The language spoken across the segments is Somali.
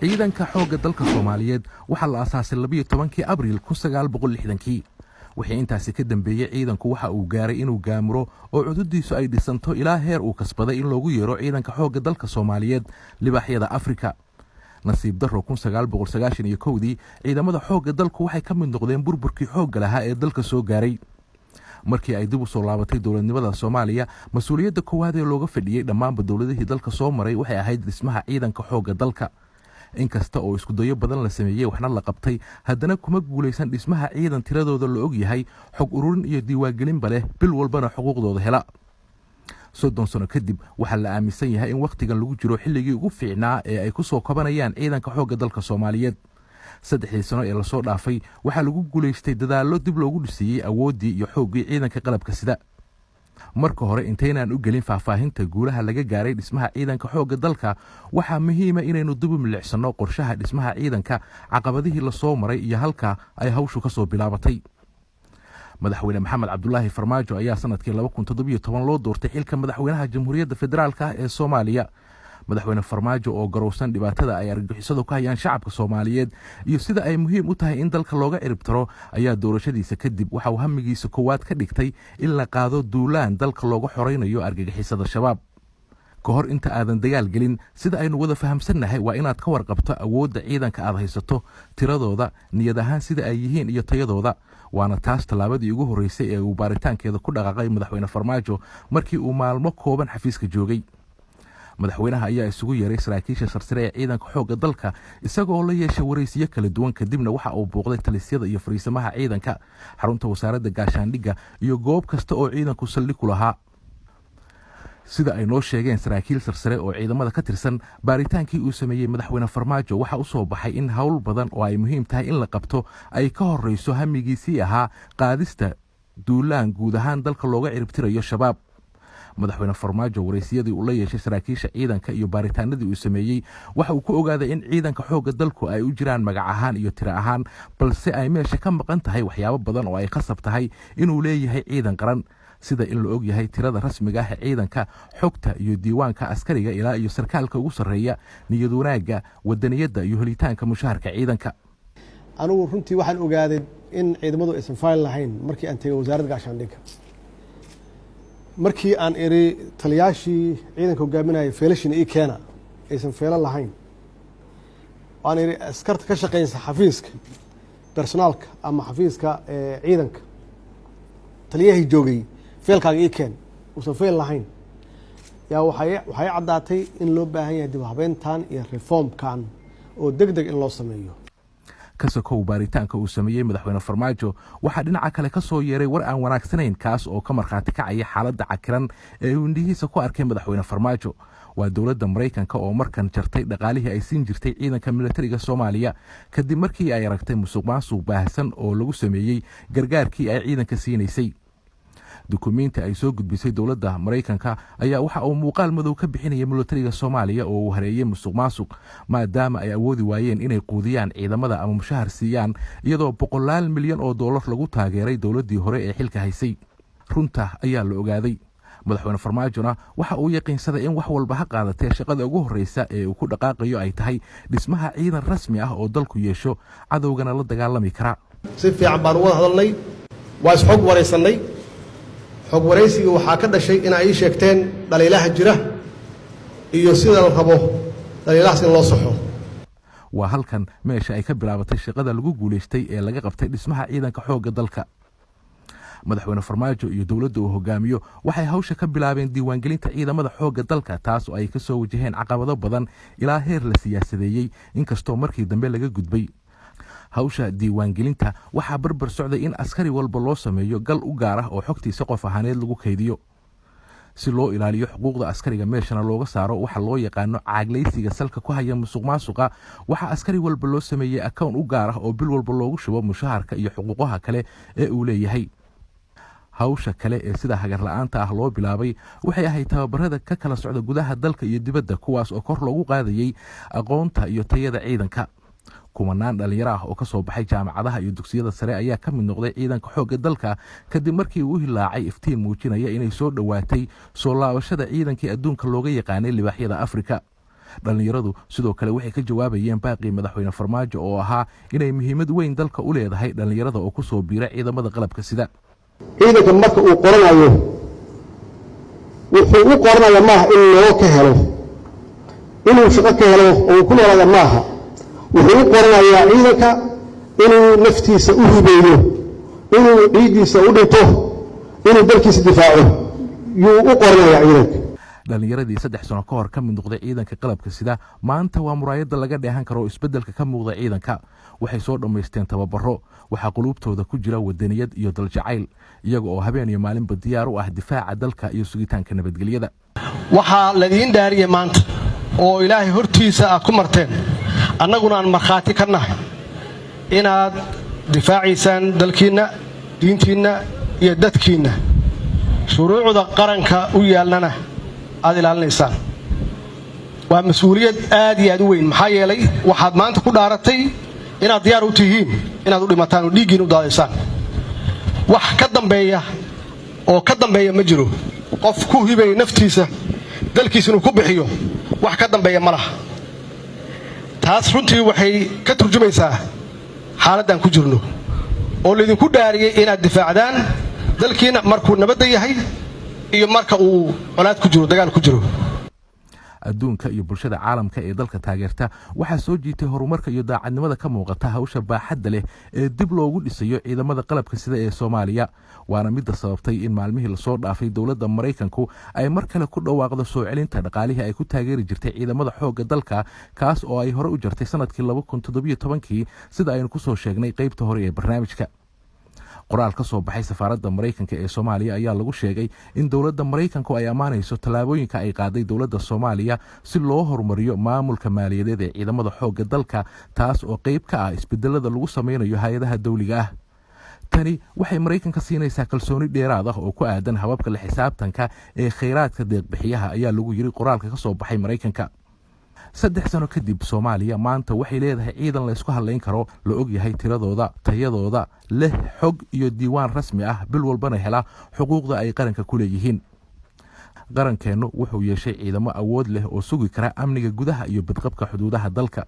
ciidanka xoogga dalka Soomaaliyeed waxa la aasaasay 12 Abriil 1960 wixii intaasi ka dambeeyay ciidanku waxa uu gaaray inuu gaamuro oo cududiisu ay dhisanto ilaa heer uu kasbaday in loogu yeero ciidanka xoogga dalka Soomaaliyeed libaaxyada Afrika. nasiib darro 1991 ciidamada xoogga dalku waxay ka mid noqdeen burburkii xoogga lahaa ee dalka soo gaaray. markii ay dib u soo laabatay dowladnimada Soomaaliya mas'uuliyadda koowaad ee looga fadhiyay dhammaan dowladihii dalka soo maray waxay ahayd dhismaha ciidanka xoogga dalka. inkasta oo isku dayo badan la sameeyay waxna la qabtay haddana kuma guuleysan dhismaha ciidan tiradooda la og yahay xog ururin iyo diiwaangelin leh bil walbana xuquuqdooda hela. 30 sano kadib waxa la aaminsan yahay in waqtigan lagu jiro xilligii ugu fiicnaa ee ay ku soo kabanayaan ciidanka xoogga dalka Soomaaliyeed. 3 sano ee la soo dhaafay waxa lagu guuleystay dadaalo dib loogu dhisiyay awoodii iyo xooggii ciidanka qalabka sida. marka hore intaynaan u gelin faahfaahinta guulaha laga gaaray dhismaha ciidanka xoogga dalka waxa muhiim ah inaynu dib u milicsano qorshaha dhismaha ciidanka caqabadihii la soo maray iyo halka ay hawshu ka soo bilaabatay. madaxweyne maxamed cabdullaahi farmaajo ayaa sanadkii 2017 loo doortay xilka madaxweynaha jamhuuriyadda federaalka ee Soomaaliya. madaxweyne farmaajo oo garowsan dhibaatada ay argagixisadu ka hayaan shacabka Soomaaliyeed iyo sida ay muhiim u tahay in dalka looga ciribtiro ayaa doorashadiisa kadib waxa uu hamigiisa koowaad ka dhigtay in la qaado duulaan dalka looga xoreynayo argagixisada shabaab. ka hor inta aadan dagaal gelin sida aynu wada fahamsannahay waa inaad ka warqabto awoodda ciidanka aad haysato tiradooda niyad ahaan sida ay yihiin iyo tayadooda. waana taas tallaabadii ugu horeysay ee uu baaritaankeeda ku dhaqaaqay madaxweyne farmaajo markii uu maalmo kooban xafiiska joogay. madaxweynaha ayaa isugu yeeray saraakiisha sarsare ee ciidanka xoogga dalka isagoo la yeeshay wareysiyo kala duwan kadibna waxa uu booqday talisyada iyo fariisamaha ciidanka xarunta wasaaradda gaashaandhigga iyo goob kasta oo ciidanku saldhig ku lahaa. sida ay noo sheegeen saraakiil sarsare oo ciidamada ka tirsan baaritaankii uu sameeyay madaxweyne farmaajo waxa uu soo baxay in hawl badan oo ay muhiim tahay in la qabto ay ka horeyso hamigiisii ahaa qaadista duulaan guud ahaan dalka looga ciribtirayo shabaab. madaxweyne farmaajo wareysiyadii uu la yeeshay saraakiisha ciidanka iyo baaritaanadii uu sameeyay waxa uu ku ogaaday in ciidanka xoogga dalku ay u jiraan magac ahaan iyo tiro ahaan balse ay meesha ka maqan tahay waxyaabo badan oo ay khasab tahay inuu leeyahay ciidan qaran sida in la og yahay tirada rasmiga ah ee ciidanka xogta iyo diiwaanka askariga ilaa iyo sarkaalka ugu sarreeya niyad wanaagga wadaniyadda iyo helitaanka mushaharka ciidanka. anigu runtii waxaan ogaaday in ciidamadu aysan fayl lahayn markii aan tegay wasaaradda gaashaandhigga. markii aan iri taliyaashii ciidanka hogaaminayay feelashina ii keena aysan feelo lahayn waan iri askarta ka shaqeysa xafiiska personaalka ama xafiiska ciidanka taliyahii joogay feelkaaga ii keen uusan feel lahayn yaa waxay caddaatay in loo baahan yahay dib habeyntan iyo reformkan oo degdeg in loo sameeyo. kasakow baaritaanka uu sameeyay madaxweyne farmaajo waxa dhinaca kale ka soo yeeray war aan wanaagsanayn kaas oo ka markhaati kacaya xaaladda cakiran ee uu indhihiisa ku arkay madaxweyne farmaajo. waa dowladda Mareykanka oo markan jartay dhaqaalihii ay siin jirtay ciidanka militariga Soomaaliya kadib markii ay aragtay musuqmaasuq baahsan oo lagu sameeyay gargaarkii ay ciidanka siinaysay. dukumeenti ay soo gudbisay dowladda Mareykanka ayaa waxa uu muuqaal madow ka bixinayay militariga Soomaaliya oo uu hareeyay musuqmaasuq maadaama ay awoodi waayeen inay quudiyaan ciidamada ama mushahar siiyaan iyadoo $100 milyan oo dollar lagu taageeray dowladdii hore ee xilka haysay. runta ayaa la ogaaday. madaxweyne farmaajona waxa uu yaqiinsaday in wax walba ha qaadatay shaqada ugu horeysa ee uu ku dhaqaaqayo ay tahay dhismaha ciidan rasmi ah oo dalku yeesho cadowgana la dagaalami kara. si fiican baan uga hadalnay waa is xog wareysanay xog wareysiga waxaa ka dhashay in ay sheegteen dhaliilaha jira iyo sida la rabo dhaliilahaas in loo saxo. waa halkan meesha ay ka bilaabatay shaqada lagu guuleystay ee laga qabtay dhismaha ciidanka xoogga dalka. madaxweyne farmaajo iyo dowladda uu hogaamiyo waxay hawsha ka bilaabeen diiwaangelinta ciidamada xoogga dalka taas oo ay ka soo wajaheen caqabado badan ilaa heer la siyaasadeeyay inkastoo markii dambe laga gudbay. hawsha diiwaangelinta waxaa barbar socday in askari walba loo sameeyo gal u gaar ah oo xogtiisa qof ahaaneed lagu kaydiyo si loo ilaaliyo xuquuqda askariga meeshana looga saaro waxa loo yaqaano caagleysiga salka ku haya musuqmaasuqa. waxa askari walba loo sameeyay account u gaar ah oo bil walba loogu shubo mushaharka iyo xuquuqaha kale ee uu leeyahay. hawsha kale ee sida hagar la'aanta ah loo bilaabay waxay ahayd tababarada ka kala socda gudaha dalka iyo dibadda kuwaas oo kor loogu qaadayay aqoonta iyo tayada ciidanka. kumanaan dhalinyaro ah oo ka soo baxay jaamacadaha iyo dugsiyada sare ayaa ka mid noqday ciidanka xoogga dalka kadib markii uu hilaacay iftiin muujinaya inay soo dhowaatay soo laabashada ciidankii adduunka looga yaqaanay libaaxyada Afrika. dhallinyaradu sidoo kale waxay ka jawaabayeen baaqii madaxweyne farmaajo oo ahaa inay muhiimad weyn dalka u leedahay dhallinyarada oo ku soo biira ciidamada qalabka sida. ciidanka marka uu qoranayo wuxuu u qoranaya maaha in loo ka helo inuu shaqo ka helo oo ku noolaada maaha, wuxuu u qoranayaa ciidanka inuu naftiisa u hibeeyo, inuu ciidiisa u dhinto, inuu dalkiisa difaaco yuu u qoranayaa ciidanka. dhallinyaradii 3 sano ka hor ka mid noqday ciidanka qalabka sida maanta waa muraayada laga dheehan karo isbeddelka ka muuqda ciidanka. waxay soo dhammaysteen tababaro, waxaa quluubtooda ku jira wadaniyad iyo daljacayl, iyaga oo habeen iyo maalinba diyaar u ah difaaca dalka iyo sugitaanka nabadgelyada. waxaa ladiin dhaariyay maanta oo ilaahay hortiisa aad ku marteen, annaguna aan markhaati ka nahay inaad difaacaysaan dalkiinna, diintiinna iyo dadkiinna, shuruucda qaranka u yaalnana aad ilaalinaysaan. waa mas-uuliyad aad iyo aad u weyn, maxaa yeelay waxaad maanta ku dhaaratay inaad diyaar u tihiin inaad u dhimataan oo dhiiggiina u daadaysaan. wax ka dambeeya ma jiro. qof ku hibaya naftiisa dalkiisa inuu ku bixiyo wax ka dambeeya ma laha. taas runtii waxay ka turjumaysaa xaaladdan ku jirno oo laydinku dhaariyey inaad difaacdaan dalkiina markuu nabadda yahay iyo marka uu colaad ku jiro, dagaal ku jiro. adduunka iyo bulshada caalamka ee dalka taageerta waxaa soo jiitay horumarka iyo daacadnimada ka muuqata hawsha baaxadda leh ee dib loogu dhisayo ciidamada qalabka sida ee Soomaaliya. waana midda sababtay in maalmihii la soo dhaafay dowladda Mareykanku ay mar kale ku dhawaaqdo soo celinta dhaqaalihii ay ku taageeri jirtay ciidamada xoogga dalka, kaas oo ay hore u jartay sanadkii 2017 sida aynu ku soo sheegnay qaybta hore ee barnaamijka. qoraal ka soo baxay safaaradda Mareykanka ee Soomaaliya ayaa lagu sheegay in dowladda Mareykanku ay amaanayso tallaabooyinka ay qaaday dowladda Soomaaliya si loo horumariyo maamulka maaliyadeed ee ciidamada xoogga dalka, taas oo qayb ka ah isbedelada lagu sameynayo hay'adaha dawliga ah. tani waxay Mareykanka siinaysaa kalsooni dheeraad ah oo ku aadan hababka la xisaabtanka ee kheyraadka deeq-bixiyaha ayaa lagu yiri qoraalka ka soo baxay Mareykanka. 3 sano kadib Soomaaliya maanta waxay leedahay ciidan la isku halayn karo, la og yahay tiradooda, tayadooda, leh xog iyo diiwaan rasmi ah, bil walbana hela xuquuqda ay qaranka ku leeyihiin. qarankeenu wuxuu yeeshay ciidamo awood leh oo sugi kara amniga gudaha iyo badqabka xuduudaha dalka.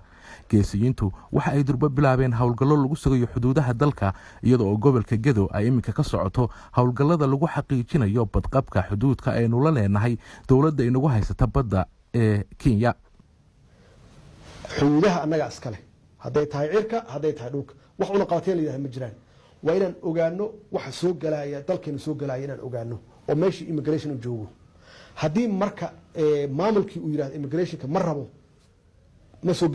geesiyiintu waxa ay durba bilaabeen howlgallo lagu sugayo xuduudaha dalka, iyadoo oo gobolka Gedo ay iminka ka socoto howlgallada lagu xaqiijinayo badqabka xuduudka aynu la leenahay dowladda inagu haysata badda ee Kenya. xuduudaha annaga iska leh, hadday tahay cirka, hadday tahay dhulka, wax una qabateen leeyahay ma jiraan. waa inaan ogaano waxa soo galaya dalkeena soo galaya, inaan ogaano oo meeshii immigration uu joogo. haddii marka maamulkii uu yiraahdo immigrationka ma rabo, ma soo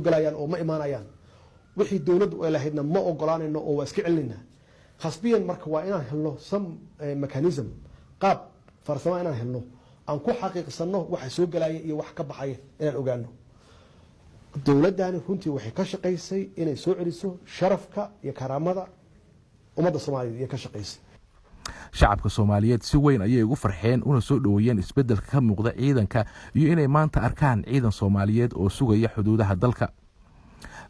galayaan oo ma imaanayaan, wixii dowladdu ay lahaydna ma ogolaanayno oo waa iska celinayna. khasbiyan marka waa inaan helno some mechanism, qaab farsamo inaan helno aan ku xaqiiqsano waxa soo galaya iyo wax ka baxaya inaan ogaano. dowladdaani runtii waxay ka shaqaysay inay soo celiso sharafka iyo karaamada ummadda Soomaaliyeed iyo ka shaqaysay. shacabka Soomaaliyeed si weyn ayay ugu farxeen una soo dhaweeyeen isbeddelka ka muuqda ciidanka iyo inay maanta arkaan ciidan Soomaaliyeed oo sugaya xuduudaha dalka.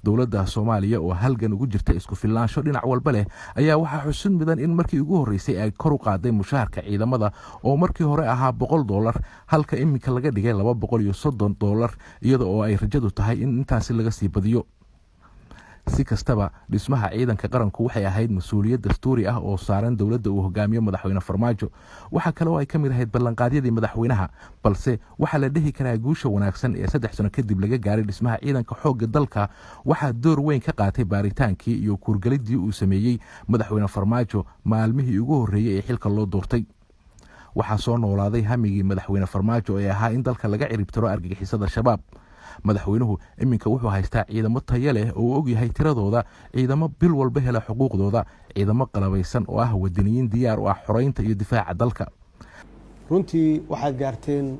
dowladda Soomaaliya oo halgan ugu jirta isku filnaansho dhinac walba leh ayaa waxaa xusid mudan in markii ugu horeysay ay kor u qaaday mushaharka ciidamada oo markii hore ahaa $100 halka iminka laga dhigay $230, iyada oo ay rajadu tahay in intaasi laga sii badiyo. si kastaba dhismaha ciidanka qaranku waxay ahayd mas'uuliyad dastuuri ah oo saaran dowladda uu hogaamiyo madaxweyne Farmaajo. waxa kale oo ay ka mid ahayd ballanqaadyadii madaxweynaha, balse waxa la dhihi karaa guusha wanaagsan ee 3 sano kadib laga gaaray dhismaha ciidanka xoogga dalka waxaa door weyn ka qaatay baaritaankii iyo kuurgalidii uu sameeyey madaxweyne Farmaajo maalmihii ugu horreeyay ee xilka loo doortay. waxaa soo noolaaday hamigii madaxweyne Farmaajo ee ahaa in dalka laga ciribtiro argagixisada shabaab. madaxweynuhu iminka wuxuu haystaa ciidamo tayo leh oo og yahay tiradooda, ciidamo bil walba hela xuquuqdooda, ciidamo qalabaysan oo ah wadaniyiin diyaar u ah xoreynta iyo difaaca dalka. runtii waxaad gaarteen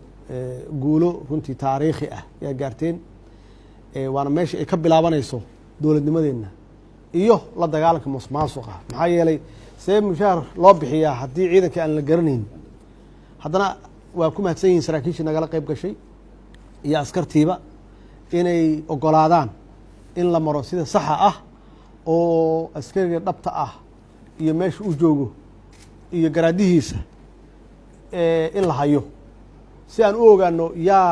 guulo runtii taariikhi ah ayaa gaarteen, waana meesha ay ka bilaabanayso dowladnimadeenna iyo la dagaalanka musuqmaasuqa. maxaa yeelay see mushaar loo bixiyaa haddii ciidankii aan la garanayn? haddana waa ku mahadsan yihiin saraakiishii nagala qayb gashay iyo askartiiba inay ogolaadaan in la maro sida saxa ah oo askariga dhabta ah iyo meesha uu joogo iyo garaadihiisa in la hayo si aan u ogaano yaa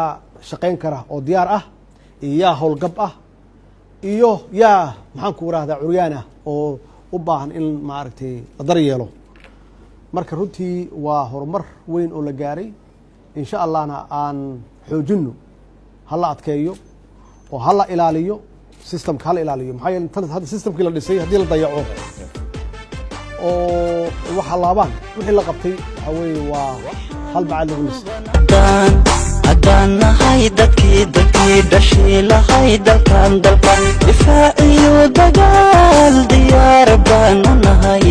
shaqayn kara oo diyaar ah iyo yaa howlgab ah iyo yaa maxaan ku irahdaa curyaan ah oo u baahan in maaragtay la daryeelo marka runtii waa horumar weyn oo la gaaray insha allahna aan xoojinno hala adkeeyo oo hala ilaaliyo systemka hala ilaaliyo maxaa yeelay tan hadda systemkii la dhisay haddii la dayaco oo waxa laabaan wixii la qabtay waxa weeye waa hal bacaad lagu lisay haddaan nahay dadkii dhashii lahay dalkan difaaciyo dagaal diyaar baanu nahay